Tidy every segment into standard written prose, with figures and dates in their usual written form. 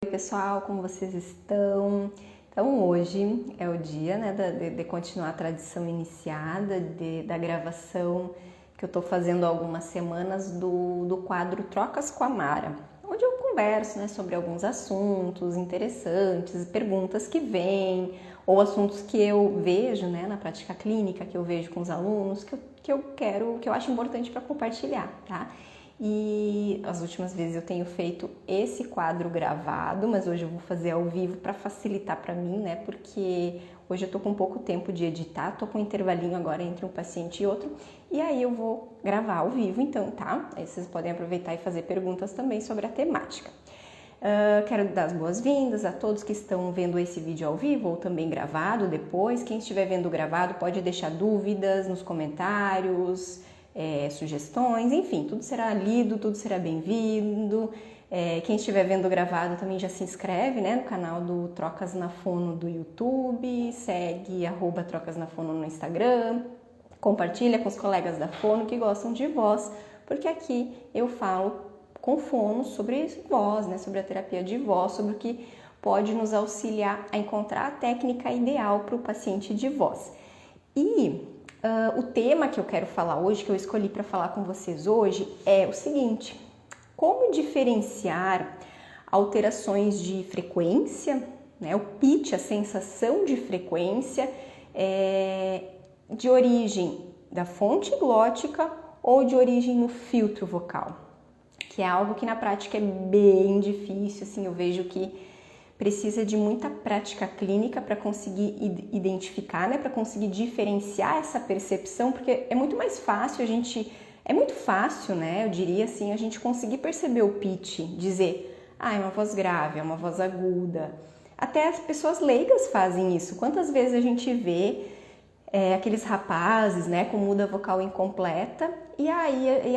Oi pessoal, como vocês estão? Então hoje é o dia, né, de continuar a tradição iniciada da gravação que eu estou fazendo há algumas semanas do quadro Trocas com a Mara, onde eu converso, né, sobre alguns assuntos interessantes, perguntas que vêm ou assuntos que eu vejo, né, na prática clínica, que eu vejo com os alunos, que eu acho importante para compartilhar, tá? E as últimas vezes eu tenho feito esse quadro gravado, mas hoje eu vou fazer ao vivo para facilitar para mim, né? Porque hoje eu tô com pouco tempo de editar, tô com um intervalinho agora entre um paciente e outro, e aí eu vou gravar ao vivo então, tá? Aí vocês podem aproveitar e fazer perguntas também sobre a temática. Quero dar as boas-vindas a todos que estão vendo esse vídeo ao vivo ou também gravado depois. Quem estiver vendo gravado pode deixar dúvidas nos comentários, sugestões, enfim, tudo será lido, tudo será bem-vindo. Quem estiver vendo gravado também já se inscreve, né, no canal do Trocas na Fono do YouTube, segue @trocasnafono no Instagram, compartilha com os colegas da Fono que gostam de voz, porque aqui eu falo com fono sobre voz, né, sobre a terapia de voz, sobre o que pode nos auxiliar a encontrar a técnica ideal para o paciente de voz. E o tema que eu quero falar hoje, que eu escolhi para falar com vocês hoje, é o seguinte: como diferenciar alterações de frequência, né, o pitch, a sensação de frequência, de origem da fonte glótica ou de origem no filtro vocal, que é algo que na prática é bem difícil, assim, eu vejo que precisa de muita prática clínica para conseguir identificar, né, para conseguir diferenciar essa percepção, porque é muito mais fácil né, eu diria assim, a gente conseguir perceber o pitch, dizer, é uma voz grave, é uma voz aguda. Até as pessoas leigas fazem isso. Quantas vezes a gente vê aqueles rapazes, né, com muda vocal incompleta, e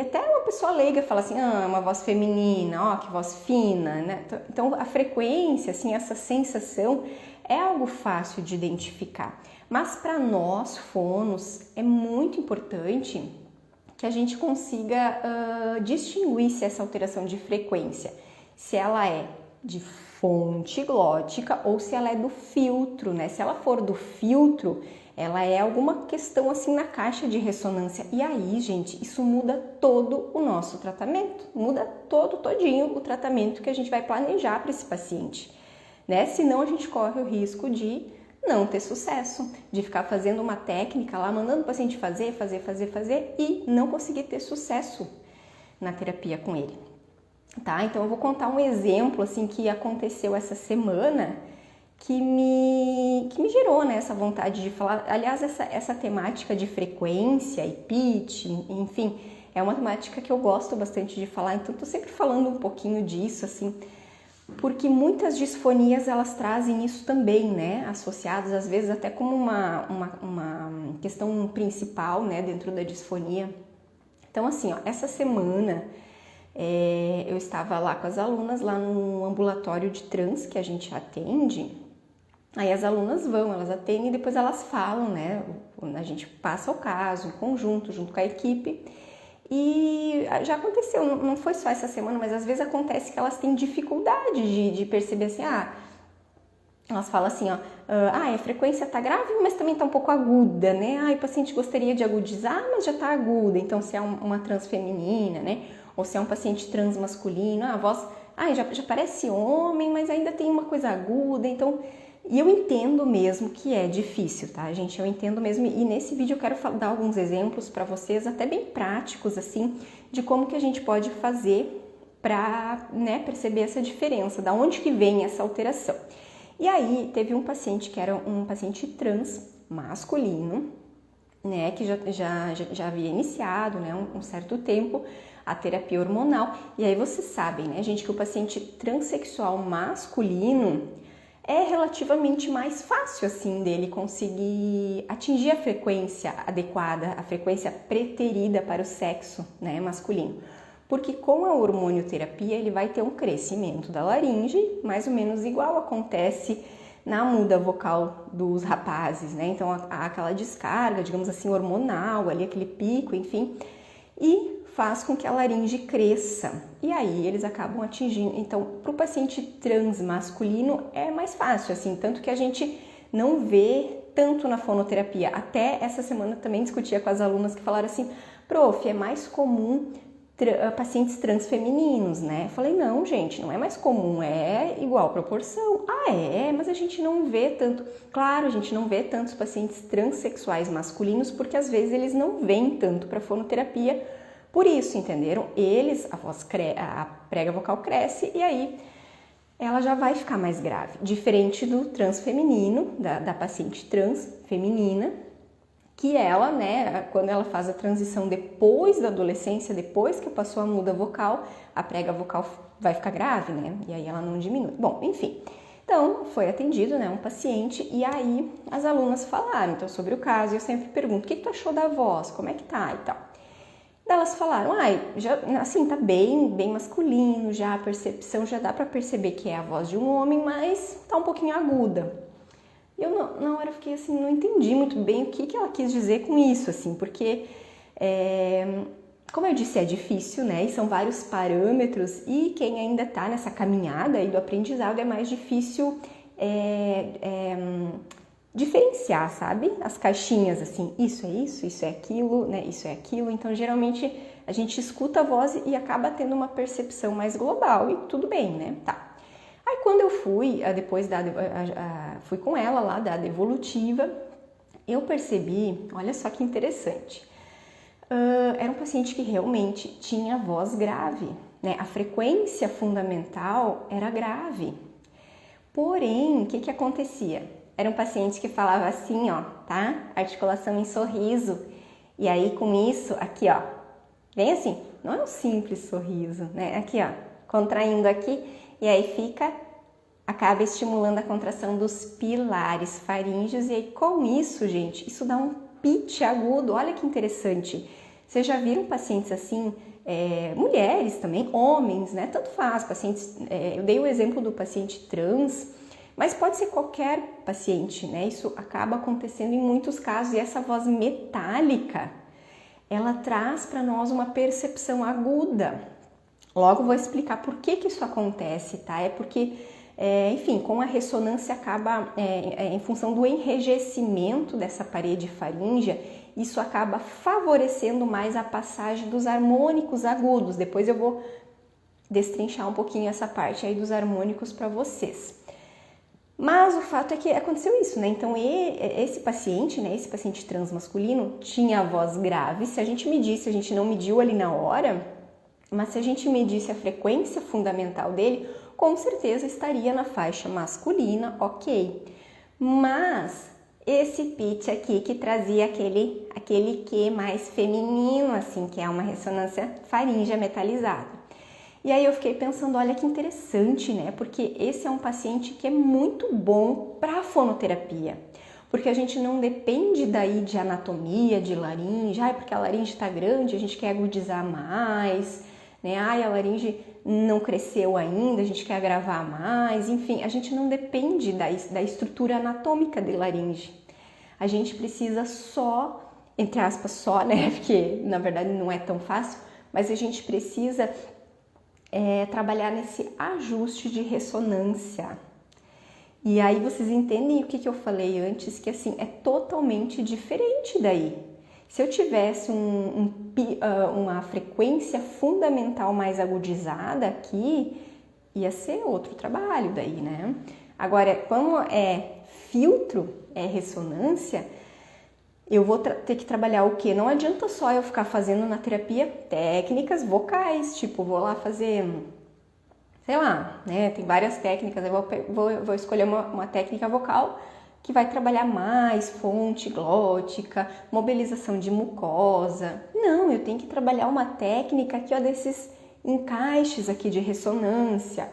até uma pessoa leiga fala assim, é uma voz feminina, ó, que voz fina, né? Então a frequência, assim, essa sensação é algo fácil de identificar. Mas para nós, fonos, é muito importante que a gente consiga distinguir se essa alteração de frequência, se ela é de fonte glótica ou se ela é do filtro, né? Se ela for do filtro, ela é alguma questão assim na caixa de ressonância. E aí, gente, isso muda todo o nosso tratamento, muda todinho o tratamento que a gente vai planejar para esse paciente, né? Senão a gente corre o risco de não ter sucesso, de ficar fazendo uma técnica lá, mandando o paciente fazer e não conseguir ter sucesso na terapia com ele, tá? Então eu vou contar um exemplo assim que aconteceu essa semana que me gerou, né, essa vontade de falar. Aliás, essa temática de frequência e pitch, enfim, é uma temática que eu gosto bastante de falar, então tô sempre falando um pouquinho disso, assim, porque muitas disfonias elas trazem isso também, né, associadas às vezes até como uma questão principal, né, dentro da disfonia. Então, assim, ó, essa semana eu estava lá com as alunas, lá no ambulatório de trans que a gente atende. Aí as alunas elas atendem e depois elas falam, né? A gente passa o caso em conjunto, junto com a equipe. E já aconteceu, não foi só essa semana, mas às vezes acontece que elas têm dificuldade de perceber assim, elas falam assim, a frequência tá grave, mas também tá um pouco aguda, né? O paciente gostaria de agudizar, mas já tá aguda. Então, se é uma trans feminina, né? Ou se é um paciente trans masculino, a voz, já parece homem, mas ainda tem uma coisa aguda, então. E eu entendo mesmo que é difícil, tá, gente? Eu entendo mesmo, e nesse vídeo eu quero dar alguns exemplos para vocês, até bem práticos, assim, de como que a gente pode fazer para, né, perceber essa diferença, da onde que vem essa alteração. E aí, teve um paciente que era um paciente trans masculino, né, que já havia iniciado, né, um certo tempo, a terapia hormonal. E aí vocês sabem, né, gente, que o paciente transexual masculino é relativamente mais fácil, assim, dele conseguir atingir a frequência adequada, a frequência preterida para o sexo, né, masculino. Porque com a hormonioterapia ele vai ter um crescimento da laringe, mais ou menos igual acontece na muda vocal dos rapazes, né? Então há aquela descarga, digamos assim, hormonal, ali aquele pico, enfim. E faz com que a laringe cresça e aí eles acabam atingindo. Então, para o paciente trans masculino é mais fácil, assim, tanto que a gente não vê tanto na fonoterapia. Até essa semana também discutia com as alunas que falaram assim, prof, é mais comum pacientes trans femininos, né? Eu falei, não, gente, não é mais comum, é igual proporção. Ah, mas a gente não vê tanto. Claro, a gente não vê tantos pacientes transexuais masculinos porque às vezes eles não vêm tanto para fonoterapia. Por isso, entenderam? A prega vocal cresce e aí ela já vai ficar mais grave. Diferente do trans feminino, da paciente trans feminina, que ela, né, quando ela faz a transição depois da adolescência, depois que passou a muda vocal, a prega vocal vai ficar grave, né? E aí ela não diminui. Bom, enfim. Então, foi atendido, né, um paciente e aí as alunas falaram então sobre o caso. E eu sempre pergunto, o que tu achou da voz? Como é que tá e tal? Elas falaram, já, assim, tá bem masculino, já a percepção já dá pra perceber que é a voz de um homem, mas tá um pouquinho aguda. E eu, na hora, fiquei assim, não entendi muito bem o que ela quis dizer com isso, assim, porque, como eu disse, é difícil, né, e são vários parâmetros, e quem ainda tá nessa caminhada aí do aprendizado é mais difícil diferenciar, sabe? As caixinhas, assim, isso é aquilo, né, isso é aquilo, então, geralmente, a gente escuta a voz e acaba tendo uma percepção mais global, e tudo bem, né, tá. Aí quando eu fui, depois fui com ela lá da devolutiva, eu percebi, olha só que interessante, era um paciente que realmente tinha voz grave, né? A frequência fundamental era grave. Porém, o que acontecia? Era um paciente que falava assim, ó, tá? Articulação em sorriso. E aí com isso, aqui, ó, bem assim, não é um simples sorriso, né? Aqui, ó, contraindo aqui. E aí acaba estimulando a contração dos pilares faríngeos e aí com isso, gente, isso dá um pitch agudo, olha que interessante. Vocês já viram pacientes assim, mulheres também, homens, né? Tanto faz, pacientes, eu dei o exemplo do paciente trans, mas pode ser qualquer paciente, né? Isso acaba acontecendo em muitos casos e essa voz metálica, ela traz para nós uma percepção aguda. Logo vou explicar por que isso acontece, tá? É porque, enfim, com a ressonância acaba, em função do enrijecimento dessa parede faríngea, isso acaba favorecendo mais a passagem dos harmônicos agudos. Depois eu vou destrinchar um pouquinho essa parte aí dos harmônicos para vocês. Mas o fato é que aconteceu isso, né? Então, esse paciente, né, esse paciente transmasculino, tinha a voz grave. Se a gente medisse, a gente não mediu ali na hora, mas se a gente medisse a frequência fundamental dele, com certeza estaria na faixa masculina, ok. Mas esse pitch aqui que trazia aquele que mais feminino, assim, que é uma ressonância faríngea metalizada. E aí eu fiquei pensando, olha que interessante, né? Porque esse é um paciente que é muito bom para fonoterapia. Porque a gente não depende daí de anatomia, de laringe, porque a laringe está grande, a gente quer agudizar mais, né? A laringe não cresceu ainda, a gente quer agravar mais, enfim, a gente não depende da estrutura anatômica de laringe. A gente precisa só, entre aspas, só, né? Porque na verdade não é tão fácil, mas a gente precisa trabalhar nesse ajuste de ressonância. E aí vocês entendem o que eu falei antes, que assim, é totalmente diferente daí. Se eu tivesse uma frequência fundamental mais agudizada aqui, ia ser outro trabalho daí, né? Agora, como é filtro, é ressonância, eu vou ter que trabalhar o quê? Não adianta só eu ficar fazendo na terapia técnicas vocais, tipo, vou lá fazer, sei lá, né? Tem várias técnicas, eu vou escolher uma técnica vocal que vai trabalhar mais fonte glótica, mobilização de mucosa. Não, eu tenho que trabalhar uma técnica aqui, ó, desses encaixes aqui de ressonância.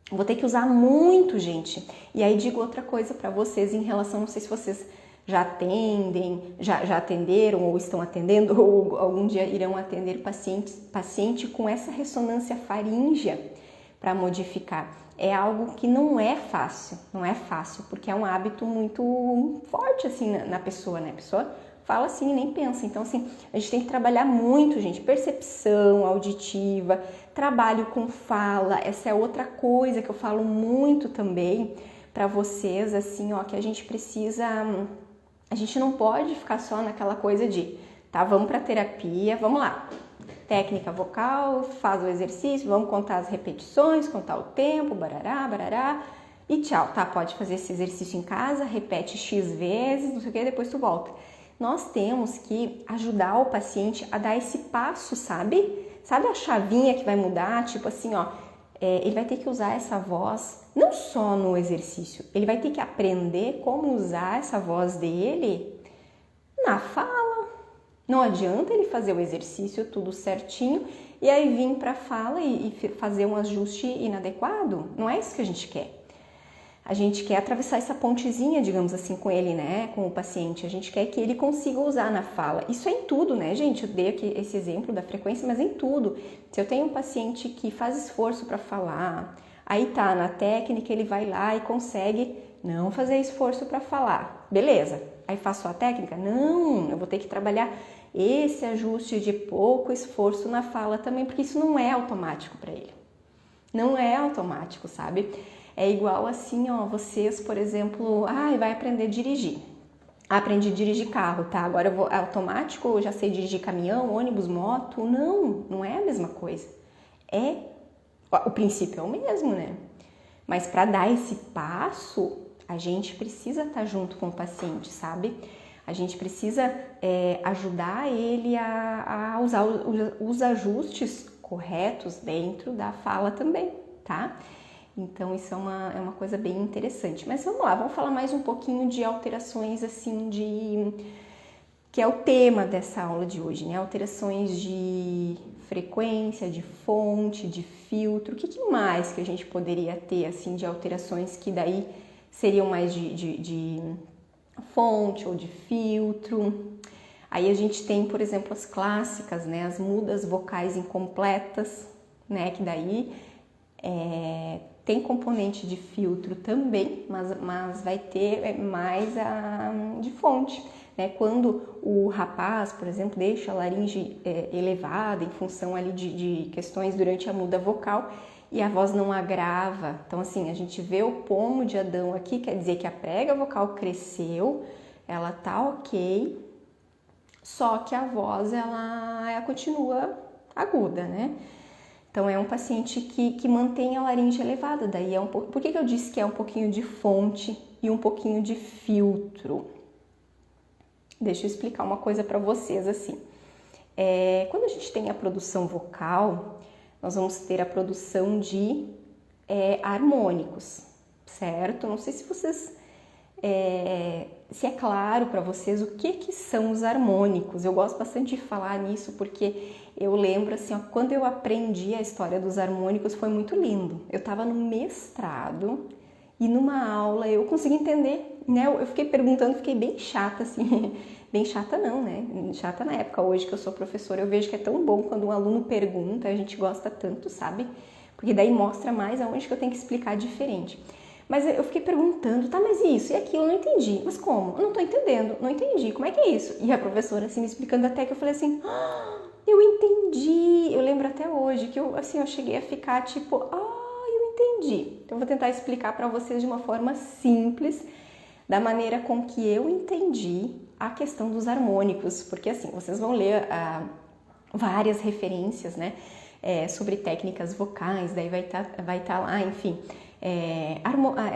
Vou ter que usar muito, gente. E aí digo outra coisa para vocês em relação, não sei se vocês já atendem, já atenderam ou estão atendendo ou algum dia irão atender paciente com essa ressonância faríngea para modificar. É algo que não é fácil, porque é um hábito muito forte assim na pessoa, né? A pessoa fala assim e nem pensa. Então, assim, a gente tem que trabalhar muito, gente, percepção auditiva, trabalho com fala. Essa é outra coisa que eu falo muito também para vocês, assim, ó, que a gente precisa, a gente não pode ficar só naquela coisa de, tá, vamos para terapia, vamos lá. Técnica vocal, faz o exercício, vamos contar as repetições, contar o tempo, barará, barará, e tchau, tá? Pode fazer esse exercício em casa, repete X vezes, não sei o que, depois tu volta. Nós temos que ajudar o paciente a dar esse passo, sabe? Sabe a chavinha que vai mudar? Tipo assim, ó, ele vai ter que usar essa voz não só no exercício, ele vai ter que aprender como usar essa voz dele na fala. Não adianta ele fazer o exercício tudo certinho e aí vir para a fala e fazer um ajuste inadequado. Não é isso que a gente quer. A gente quer atravessar essa pontezinha, digamos assim, com ele, né? Com o paciente. A gente quer que ele consiga usar na fala. Isso é em tudo, né, gente? Eu dei aqui esse exemplo da frequência, mas em tudo. Se eu tenho um paciente que faz esforço para falar, aí tá, na técnica ele vai lá e consegue não fazer esforço para falar. Beleza. Aí faço a técnica? Não, eu vou ter que trabalhar esse ajuste de pouco esforço na fala também, porque isso não é automático para ele. Não é automático, sabe? É igual assim, ó, vocês, por exemplo, vai aprender a dirigir. Aprendi a dirigir carro, tá? Agora eu vou automático, eu já sei dirigir caminhão, ônibus, moto. Não, não é a mesma coisa. O princípio é o mesmo, né? Mas para dar esse passo, a gente precisa estar junto com o paciente, sabe? A gente precisa ajudar ele a usar os ajustes corretos dentro da fala também, tá? Então, isso é uma coisa bem interessante. Mas vamos lá, vamos falar mais um pouquinho de alterações, assim, que é o tema dessa aula de hoje, né? Alterações de frequência, de fonte, de filtro. O que mais que a gente poderia ter, assim, de alterações que daí seriam mais de fonte ou de filtro? Aí a gente tem, por exemplo, as clássicas, né? As mudas vocais incompletas, né? Que daí tem componente de filtro também, mas vai ter mais de fonte, né? Quando o rapaz, por exemplo, deixa a laringe elevada em função ali de questões durante a muda vocal e a voz não agrava. Então, assim, a gente vê o pomo de Adão aqui, quer dizer que a prega vocal cresceu, ela tá ok, só que a voz, ela continua aguda, né? Então, é um paciente que mantém a laringe elevada. Daí por que eu disse que é um pouquinho de fonte e um pouquinho de filtro? Deixa eu explicar uma coisa para vocês, assim. Quando a gente tem a produção vocal, nós vamos ter a produção de harmônicos, certo? Não sei se vocês... se é claro para vocês o que são os harmônicos. Eu gosto bastante de falar nisso porque eu lembro assim, ó, quando eu aprendi a história dos harmônicos foi muito lindo. Eu estava no mestrado e numa aula eu consegui entender, né? Eu fiquei perguntando, fiquei bem chata assim, bem chata não, né? Chata na época, hoje que eu sou professora eu vejo que é tão bom quando um aluno pergunta, a gente gosta tanto, sabe? Porque daí mostra mais aonde que eu tenho que explicar diferente. Mas eu fiquei perguntando, tá, mas isso e aquilo, eu não entendi. Mas como? Eu não tô entendendo, não entendi. Como é que é isso? E a professora, assim, me explicando até que eu falei assim, eu entendi. Eu lembro até hoje que eu cheguei a ficar tipo, eu entendi. Então, eu vou tentar explicar para vocês de uma forma simples, da maneira com que eu entendi a questão dos harmônicos. Porque, assim, vocês vão ler várias referências, né, sobre técnicas vocais, daí vai tá lá, enfim...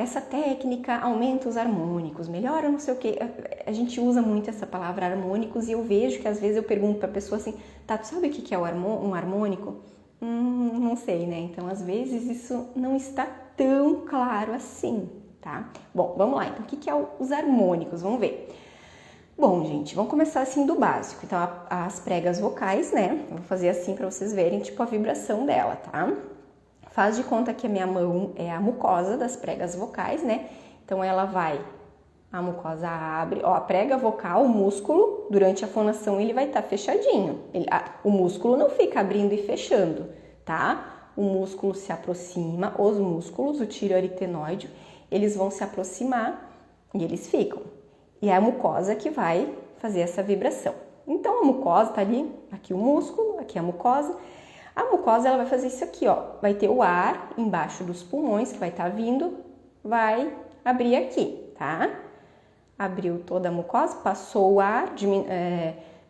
essa técnica aumenta os harmônicos, melhora não sei o que. A gente usa muito essa palavra harmônicos e eu vejo que às vezes eu pergunto para a pessoa assim, tá, tu sabe o que é um harmônico? Não sei, né? Então às vezes isso não está tão claro assim, tá? Bom, vamos lá, então o que é os harmônicos? Vamos ver. Bom, gente, vamos começar assim do básico. Então as pregas vocais, né? Eu vou fazer assim para vocês verem tipo a vibração dela, tá? Faz de conta que a minha mão é a mucosa das pregas vocais, né? Então, a mucosa abre, ó, a prega vocal, o músculo, durante a fonação, ele vai estar fechadinho. O músculo não fica abrindo e fechando, tá? O músculo se aproxima, os músculos, o tireoaritenoide, eles vão se aproximar e eles ficam. E é a mucosa que vai fazer essa vibração. Então a mucosa tá ali, aqui o músculo, aqui a mucosa. A mucosa ela vai fazer isso aqui, ó. Vai ter o ar embaixo dos pulmões que vai estar vindo, vai abrir aqui, tá? Abriu toda a mucosa, passou o ar,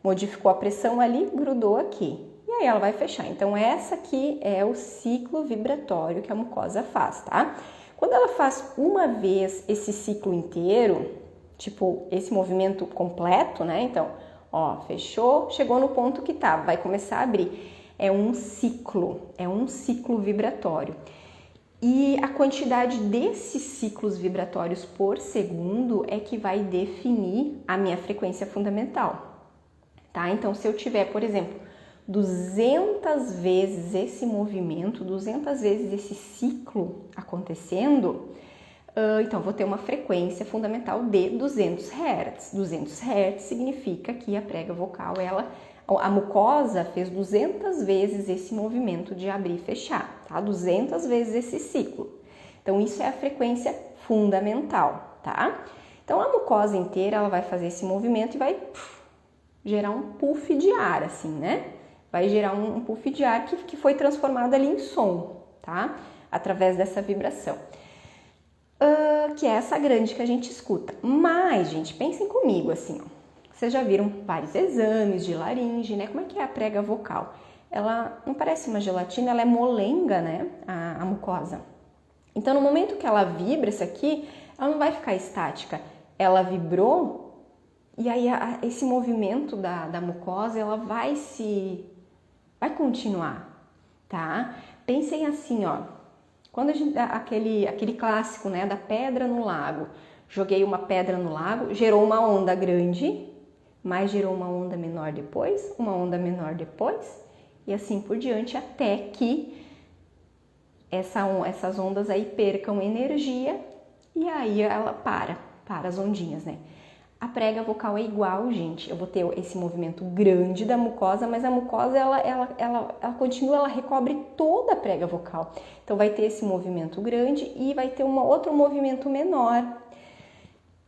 modificou a pressão ali, grudou aqui. E aí ela vai fechar. Então essa aqui é o ciclo vibratório que a mucosa faz, tá? Quando ela faz uma vez esse ciclo inteiro, tipo esse movimento completo, né? Então, ó, fechou, chegou no ponto que tá, vai começar a abrir. É um ciclo vibratório. E a quantidade desses ciclos vibratórios por segundo é que vai definir a minha frequência fundamental, tá? Então, se eu tiver, por exemplo, 200 vezes esse movimento, 200 vezes esse ciclo acontecendo, então vou ter uma frequência fundamental de 200 Hz. 200 Hz significa que a prega vocal, a mucosa fez 200 vezes esse movimento de abrir e fechar, tá? 200 vezes esse ciclo. Então, isso é a frequência fundamental, tá? Então, a mucosa inteira, ela vai fazer esse movimento e vai gerar um puff de ar, assim, né? Vai gerar um puff de ar que foi transformado ali em som, tá? Através dessa vibração. Que é essa grande que a gente escuta. Mas, gente, pensem comigo, assim, ó. Vocês já viram vários exames de laringe, né? Como é que é a prega vocal? Ela não parece uma gelatina, ela é molenga, né? A mucosa. Então, no momento que ela vibra isso aqui, ela não vai ficar estática. Ela vibrou e aí esse movimento da mucosa, ela vai continuar, tá? Pensem assim, ó. Quando aquele clássico, né? Da pedra no lago. Joguei uma pedra no lago, gerou uma onda grande, mas gerou uma onda menor depois, uma onda menor depois, e assim por diante, até que essas ondas aí percam energia e aí ela para as ondinhas, né? A prega vocal é igual, gente. Eu vou ter esse movimento grande da mucosa, mas a mucosa, ela continua, ela recobre toda a prega vocal. Então, vai ter esse movimento grande e vai ter outro movimento menor.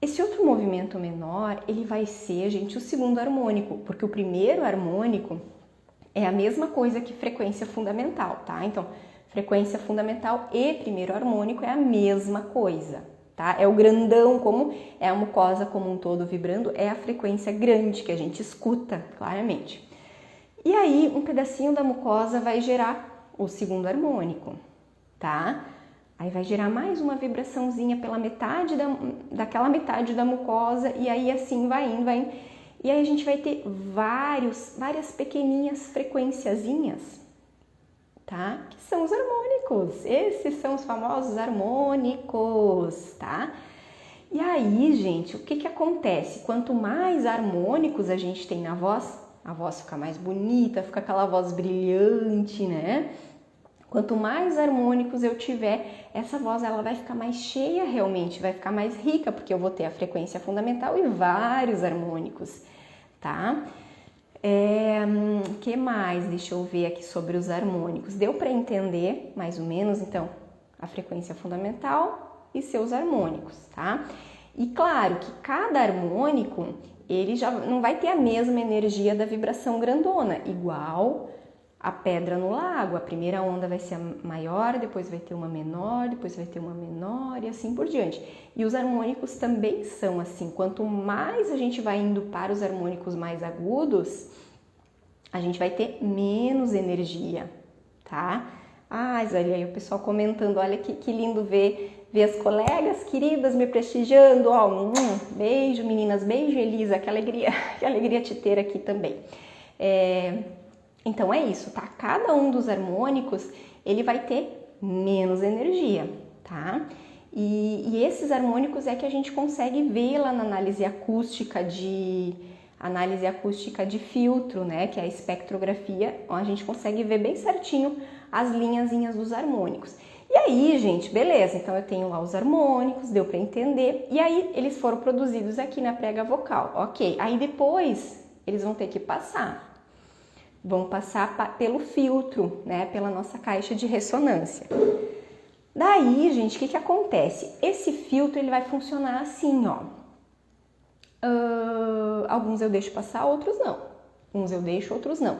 Esse outro movimento menor, ele vai ser, gente, o segundo harmônico, porque o primeiro harmônico é a mesma coisa que frequência fundamental, tá? Então, frequência fundamental e primeiro harmônico é a mesma coisa, tá? É o grandão, como é a mucosa como um todo vibrando, é a frequência grande que a gente escuta claramente. E aí, um pedacinho da mucosa vai gerar o segundo harmônico, tá? Aí vai gerar mais uma vibraçãozinha pela metade daquela metade da mucosa e aí assim vai indo. E aí a gente vai ter várias pequeninhas frequenciazinhas, tá? Que são os harmônicos. Esses são os famosos harmônicos, tá? E aí, gente, o que acontece? Quanto mais harmônicos a gente tem na voz, a voz fica mais bonita, fica aquela voz brilhante, né? Quanto mais harmônicos eu tiver, essa voz ela vai ficar mais cheia realmente, vai ficar mais rica, porque eu vou ter a frequência fundamental e vários harmônicos, tá? Que mais? Deixa eu ver aqui sobre os harmônicos. Deu para entender, mais ou menos, então, a frequência fundamental e seus harmônicos, tá? E claro que cada harmônico, ele já não vai ter a mesma energia da vibração grandona, igual a pedra no lago. A primeira onda vai ser a maior, depois vai ter uma menor, depois vai ter uma menor e assim por diante. E os harmônicos também são assim. Quanto mais a gente vai indo para os harmônicos mais agudos, a gente vai ter menos energia, tá? Olha aí o pessoal comentando, olha que lindo ver as colegas queridas me prestigiando. Ó, beijo meninas, beijo Elisa, que alegria te ter aqui também. Então é isso, tá? Cada um dos harmônicos, ele vai ter menos energia, tá? E esses harmônicos é que a gente consegue ver lá na análise acústica de filtro, né? Que é a espectrografia, onde a gente consegue ver bem certinho as linhazinhas dos harmônicos. E aí, gente, beleza, então eu tenho lá os harmônicos, deu para entender, e aí eles foram produzidos aqui na prega vocal, ok. Aí depois eles vão ter que vão passar pelo filtro, né, pela nossa caixa de ressonância. Daí, gente, o que acontece? Esse filtro ele vai funcionar assim, ó. Alguns eu deixo passar, outros não. Uns eu deixo, outros não.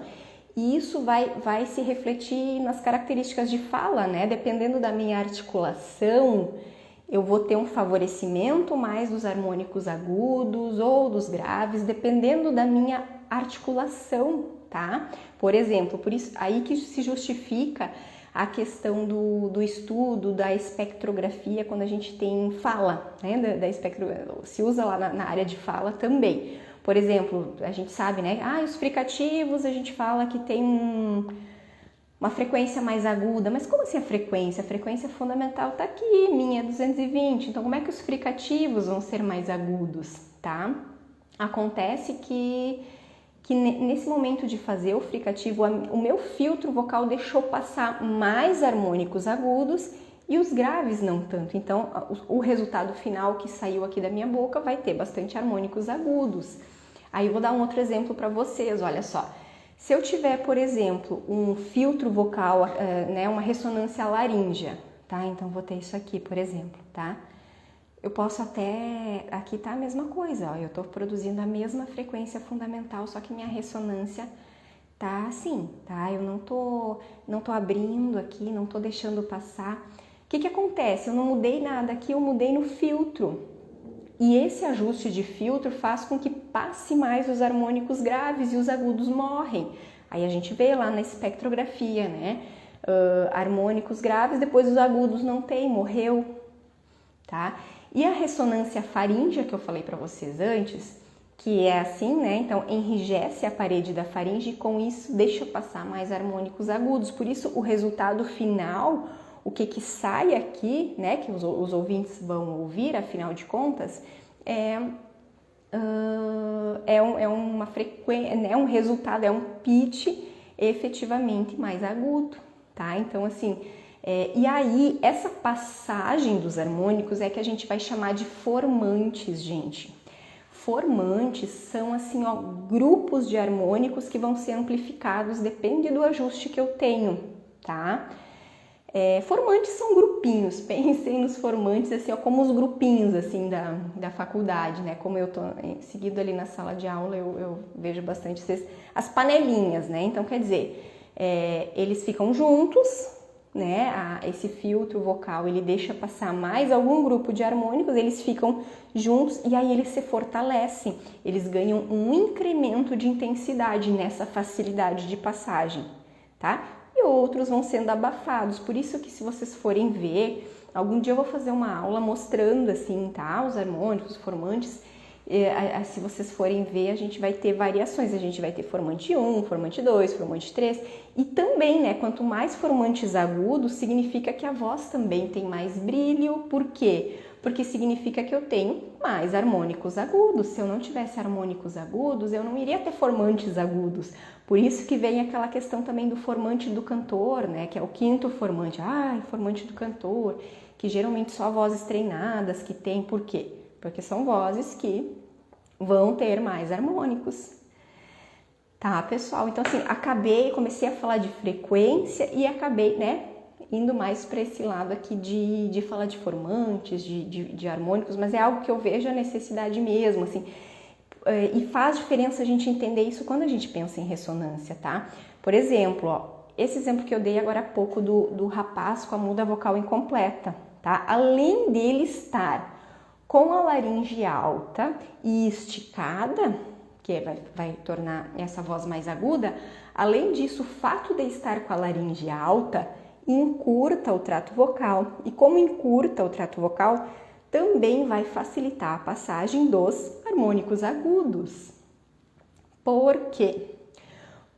E isso vai se refletir nas características de fala, né? Dependendo da minha articulação, eu vou ter um favorecimento mais dos harmônicos agudos ou dos graves, dependendo da minha articulação, tá? Por exemplo, por isso aí que se justifica a questão do estudo da espectrografia quando a gente tem fala, né? Se usa lá na área de fala também. Por exemplo, a gente sabe, né? Os fricativos a gente fala que tem uma frequência mais aguda. Mas como assim a frequência? A frequência fundamental tá aqui, minha é 220. Então, como é que os fricativos vão ser mais agudos, tá? Acontece que nesse momento de fazer o fricativo, o meu filtro vocal deixou passar mais harmônicos agudos e os graves não tanto. Então, o resultado final que saiu aqui da minha boca vai ter bastante harmônicos agudos. Aí eu vou dar um outro exemplo para vocês, olha só. Se eu tiver, por exemplo, um filtro vocal, né, uma ressonância laríngea, tá? Então, vou ter isso aqui, por exemplo, tá? Eu posso até... Aqui tá a mesma coisa, ó. Eu tô produzindo a mesma frequência fundamental, só que minha ressonância tá assim, tá? Eu não tô abrindo aqui, não tô deixando passar. O que acontece? Eu não mudei nada aqui, eu mudei no filtro. E esse ajuste de filtro faz com que passe mais os harmônicos graves e os agudos morrem. Aí a gente vê lá na espectrografia, né? Harmônicos graves, depois os agudos não tem, morreu, tá? E a ressonância faríngea que eu falei para vocês antes, que é assim, né? Então enrijece a parede da faringe e com isso deixa passar mais harmônicos agudos. Por isso o resultado final, o que sai aqui, né, que os ouvintes vão ouvir, afinal de contas, é uma frequência, é um resultado, é um pitch efetivamente mais agudo, tá? Então, assim, e aí essa passagem dos harmônicos é que a gente vai chamar de formantes, gente. Formantes são, assim, ó, grupos de harmônicos que vão ser amplificados, depende do ajuste que eu tenho, tá? Formantes são grupinhos, pensem nos formantes assim, ó, como os grupinhos assim da faculdade, né? Como eu tô seguido ali na sala de aula, eu vejo bastante as panelinhas, né? Então, quer dizer, eles ficam juntos, né? Esse filtro vocal, ele deixa passar mais algum grupo de harmônicos, eles ficam juntos e aí eles se fortalecem, eles ganham um incremento de intensidade nessa facilidade de passagem, tá? E outros vão sendo abafados. Por isso que se vocês forem ver, algum dia eu vou fazer uma aula mostrando assim, tá? Os harmônicos, os formantes. Se vocês forem ver, a gente vai ter variações. A gente vai ter formante 1, formante 2, formante 3. E também, né? Quanto mais formantes agudos, significa que a voz também tem mais brilho. Por quê? Porque significa que eu tenho mais harmônicos agudos. Se eu não tivesse harmônicos agudos, eu não iria ter formantes agudos. Por isso que vem aquela questão também do formante do cantor, né? Que é o quinto formante. Formante do cantor, que geralmente só vozes treinadas que tem. Por quê? Porque são vozes que vão ter mais harmônicos. Tá, pessoal? Então, assim, comecei a falar de frequência e acabei, né? Indo mais para esse lado aqui de falar de formantes, de harmônicos, mas é algo que eu vejo a necessidade mesmo, assim, e faz diferença a gente entender isso quando a gente pensa em ressonância, tá? Por exemplo, ó, esse exemplo que eu dei agora há pouco do rapaz com a muda vocal incompleta, tá? Além dele estar com a laringe alta e esticada, que vai tornar essa voz mais aguda, além disso, o fato de estar com a laringe alta encurta o trato vocal. E como encurta o trato vocal, também vai facilitar a passagem dos harmônicos agudos. Por quê?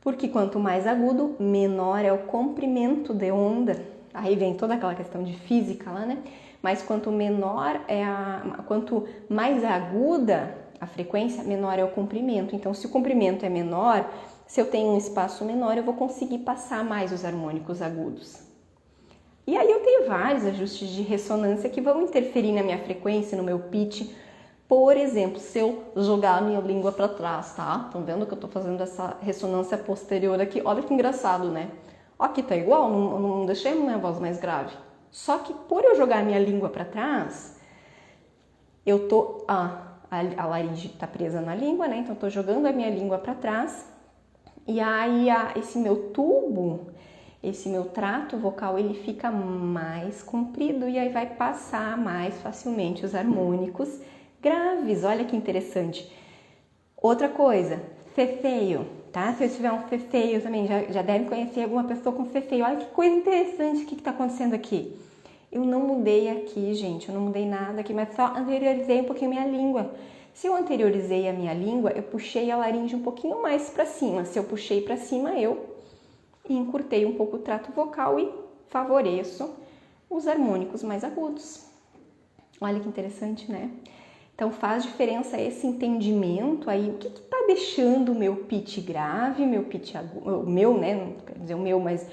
Porque quanto mais agudo, menor é o comprimento de onda. Aí vem toda aquela questão de física lá, né? Mas quanto mais aguda a frequência, menor é o comprimento. Então, se o comprimento é menor, se eu tenho um espaço menor, eu vou conseguir passar mais os harmônicos agudos. E aí eu tenho vários ajustes de ressonância que vão interferir na minha frequência, no meu pitch. Por exemplo, se eu jogar a minha língua para trás, tá? Estão vendo que eu tô fazendo essa ressonância posterior aqui? Olha que engraçado, né? Ó, aqui tá igual, não deixei a minha voz mais grave. Só que por eu jogar a minha língua para trás, eu tô a laringe tá presa na língua, né? Então, eu tô jogando a minha língua para trás. E aí, esse meu tubo, esse meu trato vocal, ele fica mais comprido e aí vai passar mais facilmente os harmônicos graves. Olha que interessante. Outra coisa, fefeio, tá? Se eu tiver um fefeio também, já deve conhecer alguma pessoa com fefeio. Olha que coisa interessante, o que tá acontecendo aqui? Eu não mudei aqui, gente, eu não mudei nada aqui, mas só anteriorizei um pouquinho minha língua. Se eu anteriorizei a minha língua, eu puxei a laringe um pouquinho mais para cima. Se eu puxei para cima, eu encurtei um pouco o trato vocal e favoreço os harmônicos mais agudos. Olha que interessante, né? Então faz diferença esse entendimento aí, o que tá deixando o meu pitch grave, meu pitch agudo, o meu, né? Não quero dizer o meu, mas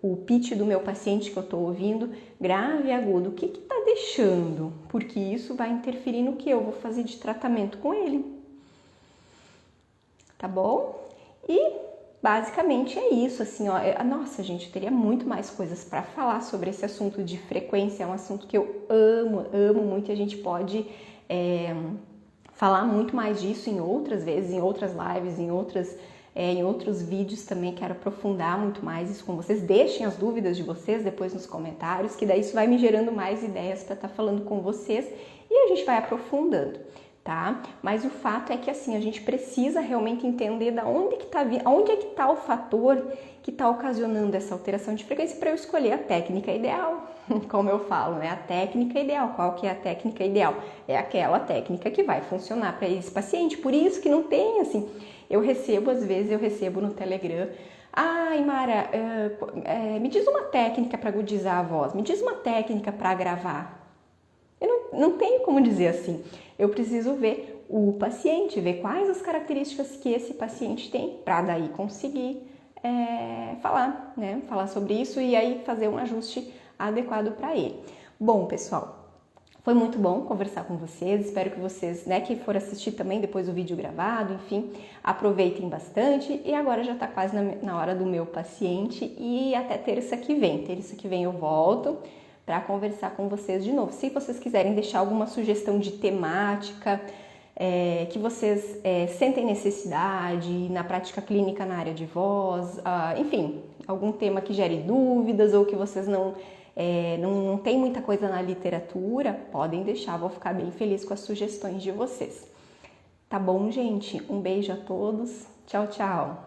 o pitch do meu paciente que eu estou ouvindo, grave e agudo, o que está deixando? Porque isso vai interferir no que eu vou fazer de tratamento com ele. Tá bom? E basicamente é isso, assim, ó. Nossa, gente, eu teria muito mais coisas para falar sobre esse assunto de frequência, é um assunto que eu amo muito e a gente pode falar muito mais disso em outras vezes, em outras lives, em outros vídeos também. Quero aprofundar muito mais isso com vocês. Deixem as dúvidas de vocês depois nos comentários, que daí isso vai me gerando mais ideias para estar falando com vocês e a gente vai aprofundando, tá? Mas o fato é que assim, a gente precisa realmente entender onde é que tá o fator que está ocasionando essa alteração de frequência para eu escolher a técnica ideal. Como eu falo, né? A técnica ideal. Qual que é a técnica ideal? É aquela técnica que vai funcionar para esse paciente. Por isso que não tem assim... Às vezes eu recebo no Telegram, ai Mara, me diz uma técnica para agudizar a voz, me diz uma técnica para gravar. Eu não tenho como dizer assim, eu preciso ver o paciente, ver quais as características que esse paciente tem, para daí conseguir falar, né? Falar sobre isso e aí fazer um ajuste adequado para ele. Bom, pessoal, foi muito bom conversar com vocês, espero que vocês, né, que for assistir também depois o vídeo gravado, enfim, aproveitem bastante. E agora já tá quase na hora do meu paciente e até terça que vem. Terça que vem eu volto para conversar com vocês de novo. Se vocês quiserem deixar alguma sugestão de temática, que vocês sentem necessidade na prática clínica na área de voz, enfim, algum tema que gere dúvidas ou que vocês não tem muita coisa na literatura, podem deixar, vou ficar bem feliz com as sugestões de vocês. Tá bom, gente? Um beijo a todos. Tchau, tchau!